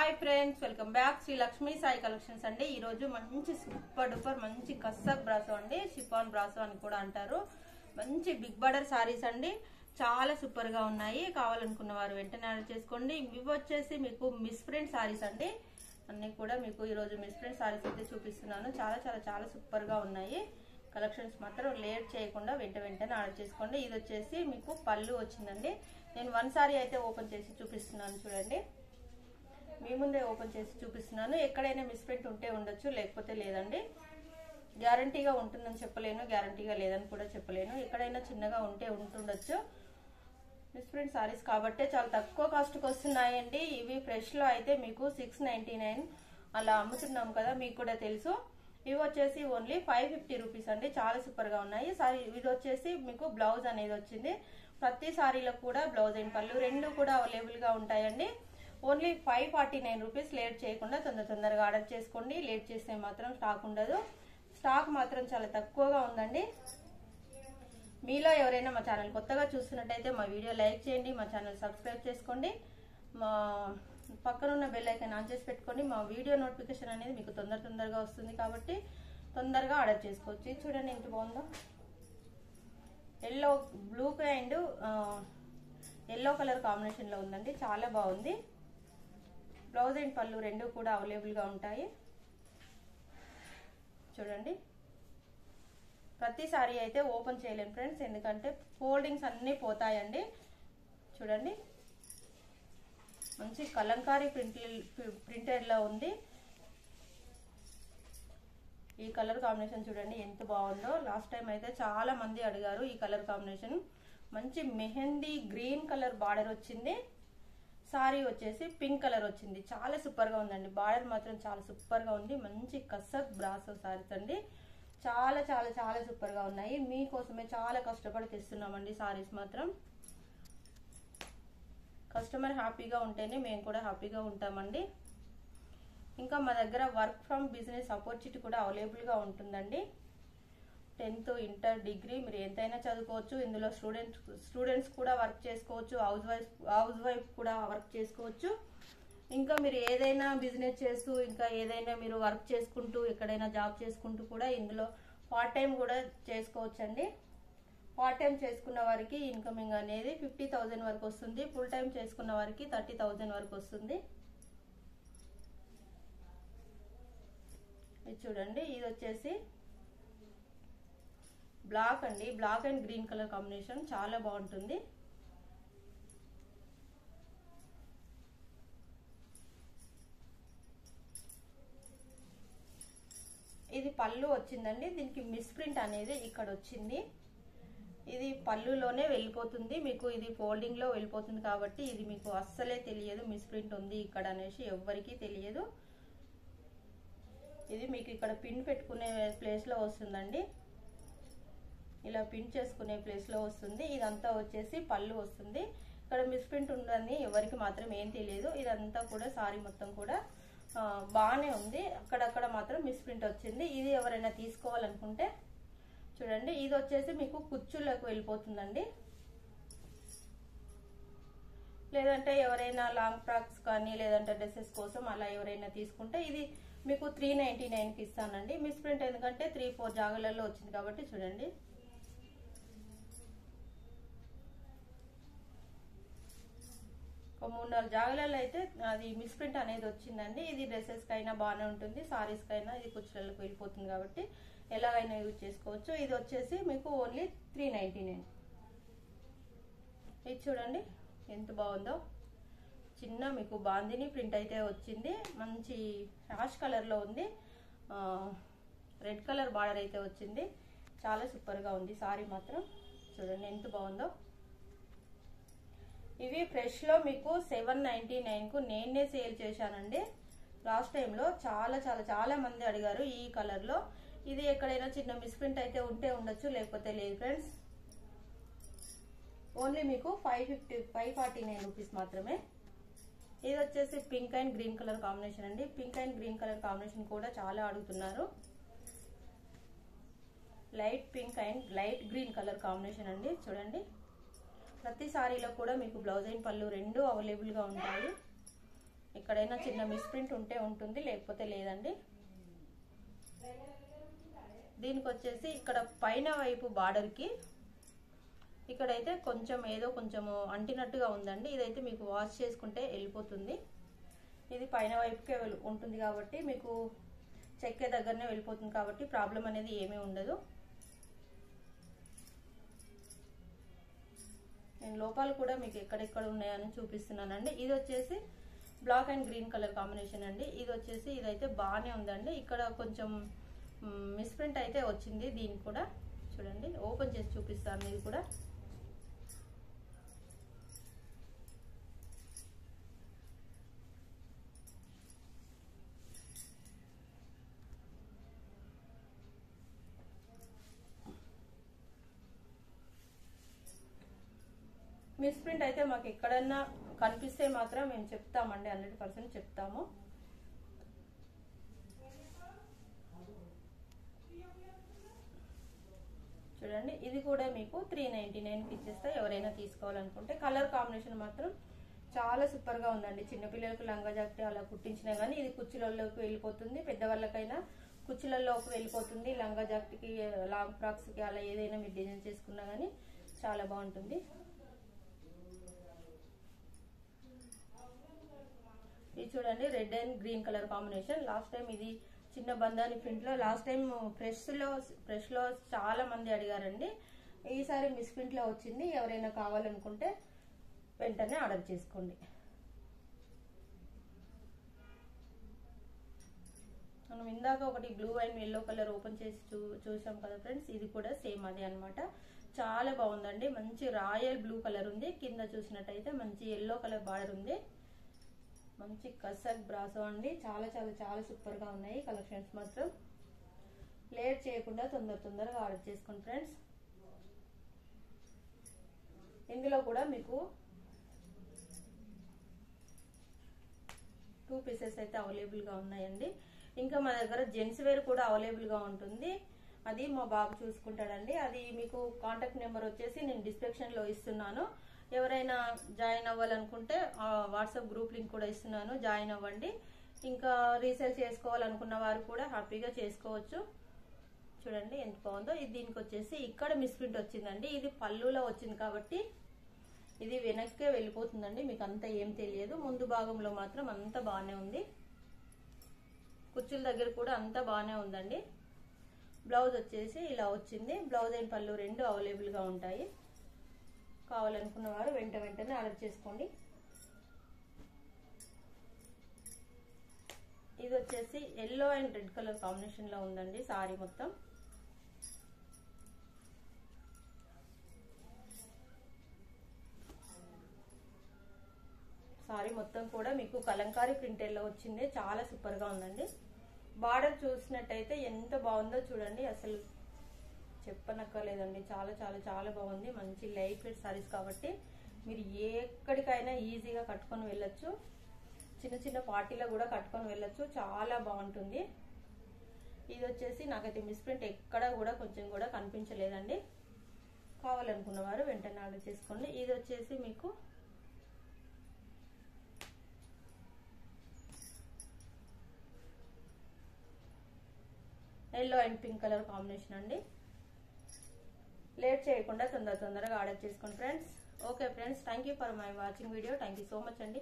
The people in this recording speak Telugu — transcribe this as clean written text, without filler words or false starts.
Hi friends, welcome back Shri Lakshmi Sai collections అండి. ఈ రోజు మంచి సూపర్ డూపర్ మంచి కస్సక్ బ్రాసో అండి, షిఫాన్ బ్రాసో అని కూడా అంటారు. మంచి బిగ్ బార్డర్ సారీస్ అండి, చాలా సూపర్ గా ఉన్నాయి. కావాలనుకున్న వారు వెంటనే ఆర్డర్ చేసుకోండి. ఇవి వచ్చేసి మీకు మిస్ ప్రింట్ సారీస్ అండి. అన్ని కూడా మీకు ఈ రోజు మిస్ ప్రింట్ సారీస్ అయితే చూపిస్తున్నాను. చాలా చాలా చాలా సూపర్ గా ఉన్నాయి. కలెక్షన్స్ మాత్రం లేట్ చేయకుండా వెంటనే ఆర్డర్ చేసుకోండి. ఇది వచ్చేసి మీకు పళ్ళు వచ్చిందండి. నేను వన్ సారీ అయితే ఓపెన్ చేసి చూపిస్తున్నాను చూడండి. మీ ముందే ఓపెన్ చేసి చూపిస్తున్నాను. ఎక్కడైనా మిస్ప్రింట్ ఉంటే ఉండొచ్చు, లేకపోతే లేదండి. గ్యారంటీగా ఉంటుందని చెప్పలేను, గ్యారంటీగా లేదని కూడా చెప్పలేను. ఎక్కడైనా చిన్నగా ఉంటే ఉంటుండొచ్చు. మిస్ప్రింట్ సారీస్ కాబట్టే చాలా తక్కువ కాస్ట్కి వస్తున్నాయండి. ఇవి ఫ్రెష్లో అయితే మీకు 699 అలా అమ్ముతున్నాం కదా, మీకు కూడా తెలుసు. ఇవి వచ్చేసి ఓన్లీ 550 రూపీస్ అండి. చాలా సూపర్గా ఉన్నాయి. సారీ ఇది వచ్చేసి మీకు బ్లౌజ్ అనేది వచ్చింది. ప్రతి సారీలో కూడా బ్లౌజ్ అండ్ పళ్ళు రెండు కూడా అవైలబుల్గా ఉంటాయండి. Only 549 rupees. లేట్ చేయకుండా తొందరగా ఆర్డర్ చేసుకోండి. లేట్ చేస్తే మాత్రం స్టాక్ ఉండదు. స్టాక్ మాత్రం చాలా తక్కువగా ఉందండి. మీలో ఎవరైనా మా ఛానల్ కొత్తగా చూస్తున్నట్టయితే మా వీడియో లైక్ చేయండి, మా ఛానల్ సబ్స్క్రైబ్ చేసుకోండి, మా పక్కనున్న బెల్ ఐకాన్ ఆన్ చేసి పెట్టుకోండి. మా వీడియో నోటిఫికేషన్ అనేది మీకు తొందరగా వస్తుంది కాబట్టి తొందరగా ఆర్డర్ చేసుకోవచ్చు. ఇది చూడండి ఎంత బాగుందో. Yellow blue and yellow colour కాంబినేషన్లో ఉందండి. చాలా బాగుంది. బ్లౌజ్ అండ్ పళ్ళు రెండు కూడా అవైలబుల్గా ఉంటాయి. చూడండి, ప్రతి సారీ అయితే ఓపెన్ చేయలేను ఫ్రెండ్స్, ఎందుకంటే ఫోల్డింగ్స్ అన్నీ పోతాయండి. చూడండి, మంచి కలంకారీ ప్రింటెడ్లో ఉంది. ఈ కలర్ కాంబినేషన్ చూడండి ఎంత బాగుందో. లాస్ట్ టైం అయితే చాలా మంది అడిగారు ఈ కలర్ కాంబినేషన్. మంచి మెహందీ గ్రీన్ కలర్ బార్డర్ వచ్చింది. సారీ వచ్చేసి పింక్ కలర్ వచ్చింది. చాలా సూపర్ గా ఉందండి. బార్డర్ మాత్రం చాలా సూపర్ గా ఉంది. మంచి కసక్ బ్రాసో సారీస్ అండి. చాలా చాలా చాలా సూపర్ గా ఉన్నాయి. మీకోసమే చాలా కష్టపడి తెస్తున్నామండి. సారీస్ మాత్రం కస్టమర్ హ్యాపీగా ఉంటేనే మేము కూడా హ్యాపీగా ఉంటామండి. ఇంకా మా దగ్గర వర్క్ ఫ్రమ్ బిజినెస్ ఆపర్చునిటీ కూడా అవైలబుల్ గా ఉంటుందండి. 10th, ఇంటర్, డిగ్రీ మీరు ఎంతైనా చదువుకోవచ్చు. ఇందులో స్టూడెంట్స్ కూడా వర్క్ చేసుకోవచ్చు, హౌస్ వైఫ్ కూడా వర్క్ చేసుకోవచ్చు. ఇంకా మీరు ఏదైనా బిజినెస్ చేస్తూ, ఇంకా ఏదైనా మీరు వర్క్ చేసుకుంటూ, ఎక్కడైనా జాబ్ చేసుకుంటూ కూడా ఇందులో పార్ట్ టైం కూడా చేసుకోవచ్చండి. పార్ట్ టైం చేసుకున్న వారికి ఇన్కమింగ్ అనేది 50,000 వరకు వస్తుంది. ఫుల్ టైం చేసుకున్న వారికి 30,000 వరకు వస్తుంది. ఇది చూడండి, ఇది వచ్చేసి బ్లాక్ అండి. Black and green colour combination చాలా బాగుంటుంది. ఇది పళ్ళు వచ్చిందండి. దీనికి మిస్ ప్రింట్ అనేది ఇక్కడ వచ్చింది. ఇది పళ్ళులోనే వెళ్ళిపోతుంది మీకు. ఇది ఫోల్డింగ్ లో వెళ్ళిపోతుంది కాబట్టి ఇది మీకు అస్సలే తెలియదు మిస్ ప్రింట్ ఉంది ఇక్కడ అనేసి, ఎవ్వరికీ తెలియదు. ఇది మీకు ఇక్కడ పిన్ పెట్టుకునే ప్లేస్ లో వస్తుందండి. ఇలా పిన్ చేసుకునే ప్లేస్ లో వస్తుంది. ఇదంతా వచ్చేసి పళ్ళు వస్తుంది. ఇక్కడ మిస్ ప్రింట్ ఉందని ఎవరికి మాత్రం ఏం తెలియదు. ఇదంతా కూడా సారీ మొత్తం కూడా బాగానే ఉంది. అక్కడక్కడ మాత్రం మిస్ ప్రింట్ వచ్చింది. ఇది ఎవరైనా తీసుకోవాలనుకుంటే చూడండి, ఇది వచ్చేసి మీకు కుచ్చులకు వెళ్ళిపోతుందండి. లేదంటే ఎవరైనా లాంగ్ ఫ్రాక్స్ కానీ లేదంటే డ్రెస్సెస్ కోసం అలా ఎవరైనా తీసుకుంటే ఇది మీకు 399కి ఇస్తానండి. మిస్ ప్రింట్ ఎందుకంటే 3-4 జాగాలలో వచ్చింది కాబట్టి చూడండి. ఒక 3-4 జాగాలలో అయితే అది మిస్ ప్రింట్ అనేది వచ్చిందండి. ఇది డ్రెస్సెస్ కైనా బాగానే ఉంటుంది, సారీస్ కైనా ఇది కుచ్చులకు వెళ్ళిపోతుంది కాబట్టి ఎలాగైనా యూజ్ చేసుకోవచ్చు. ఇది వచ్చేసి మీకు ఓన్లీ 399. ఇది చూడండి ఎంత బాగుందో. చిన్న మీకు బాందిని ప్రింట్ అయితే వచ్చింది. మంచి యాష్ కలర్ లో ఉంది. రెడ్ కలర్ బార్డర్ అయితే వచ్చింది. చాలా సూపర్ గా ఉంది సారీ మాత్రం. చూడండి ఎంత బాగుందో. ఇవి ఫ్రెష్ లో మీకు 799కు నేనే సేల్ చేశానండి. లాస్ట్ టైంలో చాలా చాలా చాలా మంది అడిగారు ఈ కలర్ లో. ఇది ఎక్కడైనా చిన్న మిస్ప్రింట్ అయితే ఉంటే ఉండొచ్చు, లేకపోతే లేదు ఫ్రెండ్స్. ఓన్లీ మీకు 549 రూపీస్ మాత్రమే. ఇది వచ్చేసి pink and green colour combination అండి. Pink and green colour combination కూడా చాలా అడుగుతున్నారు. Light pink and light green colour combination అండి. చూడండి, ప్రతి సారీలో కూడా మీకు బ్లౌజ్ అండ్ పళ్ళు రెండు అవైలబుల్ గా ఉంటాయి. ఎక్కడైనా చిన్న మిస్ప్రింట్ ఉంటే ఉంటుంది, లేకపోతే లేదండి. దీనికి వచ్చేసి ఇక్కడ పైన వైపు బార్డర్కి ఇక్కడైతే కొంచెం ఏదో కొంచెము అంటినట్టుగా ఉందండి. ఇదైతే మీకు వాష్ చేసుకుంటే వెళ్ళిపోతుంది. ఇది పైన వైపుకే ఉంటుంది కాబట్టి మీకు చెక్కే దగ్గరనే వెళ్ళిపోతుంది కాబట్టి ప్రాబ్లం అనేది ఏమీ ఉండదు. నేను లోపాలు కూడా మీకు ఎక్కడెక్కడ ఉన్నాయని చూపిస్తున్నానండి. ఇది వచ్చేసి black and green colour combination అండి. ఇది వచ్చేసి ఇదైతే బాగానే ఉందండి. ఇక్కడ కొంచెం మిస్ప్రింట్ అయితే వచ్చింది. దీన్ని కూడా చూడండి, ఓపెన్ చేసి చూపిస్తాను. ఇది కూడా మిస్ప్రింట్ అయితే మాకు ఎక్కడన్నా కనిపిస్తే మాత్రం మేము చెప్తామండి, 100% చెప్తాము. చూడండి, ఇది కూడా మీకు 399కి ఇచ్చేస్తా. ఎవరైనా తీసుకోవాలనుకుంటే కలర్ కాంబినేషన్ మాత్రం చాలా సూపర్ గా ఉందండి. చిన్నపిల్లలకు లంగా జాకెట్ అలా కుట్టించినా గానీ ఇది కుర్చీలలోకి వెళ్ళిపోతుంది. పెద్దవాళ్ళకైనా కుర్చీలలోకి వెళ్ళిపోతుంది. లంగా జాకెట్ కి, లాంగ్ ఫ్రాక్స్ కి అలా ఏదైనా మీరు డిజైన్ చేసుకున్నా గానీ చాలా బాగుంటుంది. ఇది చూడండి, red and green colour combination. Last time ఇది చిన్న బంధాని ప్రింట్ లో లాస్ట్ టైం ఫ్రెష్ లో చాలా మంది అడిగారండి. ఈసారి మిస్ ప్రింట్ లో వచ్చింది. ఎవరైనా కావాలనుకుంటే వెంటనే ఆర్డర్ చేసుకోండి. మనం ఇందాక ఒకటి blue and yellow colour open చేసి చూసాం కదా ఫ్రెండ్స్, ఇది కూడా సేమ్ అదే అనమాట. చాలా బాగుందండి. మంచి రాయల్ బ్లూ కలర్ ఉంది. కింద చూసినట్టయితే మంచి ఎల్లో కలర్ బార్డర్ ఉంది. మంచి కసక్ బ్రాసో అండి. చాలా చాలా చాలా సూపర్ గా ఉన్నాయి కలెక్షన్స్ మాత్రం. లేట్ చేయకుండా తొందరగా ఆర్డర్ చేసుకోండి ఫ్రెండ్స్. ఇందులో కూడా మీకు 2 పీసెస్ అయితే అవైలబుల్ గా ఉన్నాయండి. ఇంకా మా దగ్గర జెంట్స్ వేర్ కూడా అవైలబుల్ గా ఉంటుంది. అది మా బాబు చూసుకుంటాడండి. అది మీకు కాంటాక్ట్ నెంబర్ వచ్చేసి నేను డిస్క్రిప్షన్ లో ఇస్తున్నాను. ఎవరైనా జాయిన్ అవ్వాలనుకుంటే వాట్సాప్ గ్రూప్ లింక్ కూడా ఇస్తున్నాను, జాయిన్ అవ్వండి. ఇంకా రీసేల్ చేసుకోవాలనుకున్న వారు కూడా హ్యాపీగా చేసుకోవచ్చు. చూడండి ఎంత బాగుందో. ఇది దీనికి వచ్చేసి ఇక్కడ మిస్ప్రింట్ వచ్చిందండి. ఇది పళ్ళులో వచ్చింది కాబట్టి ఇది వెనక్కే వెళ్ళిపోతుందండి. మీకు అంతా ఏం తెలియదు. ముందు భాగంలో మాత్రం అంతా బాగానే ఉంది. కుర్చీల దగ్గర కూడా అంతా బాగానే ఉందండి. బ్లౌజ్ వచ్చేసి ఇలా వచ్చింది. బ్లౌజ్ అండ్ పళ్ళు రెండు అవైలబుల్ గా ఉంటాయి. కావాలనుకున్న వారు వెంటనే ఆర్డర్ చేసుకోండి. ఇది వచ్చేసి yellow and red colour combination లో ఉందండి సారీ మొత్తం. సారీ మొత్తం కూడా మీకు కలంకారీ ప్రింటెడ్ లో వచ్చింది. చాలా సూపర్ గా ఉందండి. బార్డర్ చూసినట్టయితే ఎంత బాగుందో చూడండి, అసలు చెప్పనక్కర్లేదండి. చాలా చాలా చాలా బాగుంది. మంచి లైట్ వెయిట్ సారీస్ కాబట్టి మీరు ఎక్కడికైనా ఈజీగా కట్టుకొని వెళ్ళొచ్చు. చిన్న చిన్న పార్టీలో కూడా కట్టుకొని వెళ్ళొచ్చు. చాలా బాగుంటుంది. ఇది వచ్చేసి నాకైతే మిస్ప్రింట్ ఎక్కడ కూడా కొంచెం కూడా కనిపించలేదండి. కావాలనుకున్న వారు వెంటనే ఆర్డర్ చేసుకోండి. ఇది వచ్చేసి మీకు yellow and pink colour combination అండి. లేట్ చేయకుండా తొందరగా ఆర్డర్ చేసుకోండి friends. Okay friends, thank you for my watching video. Thank you so much అండి.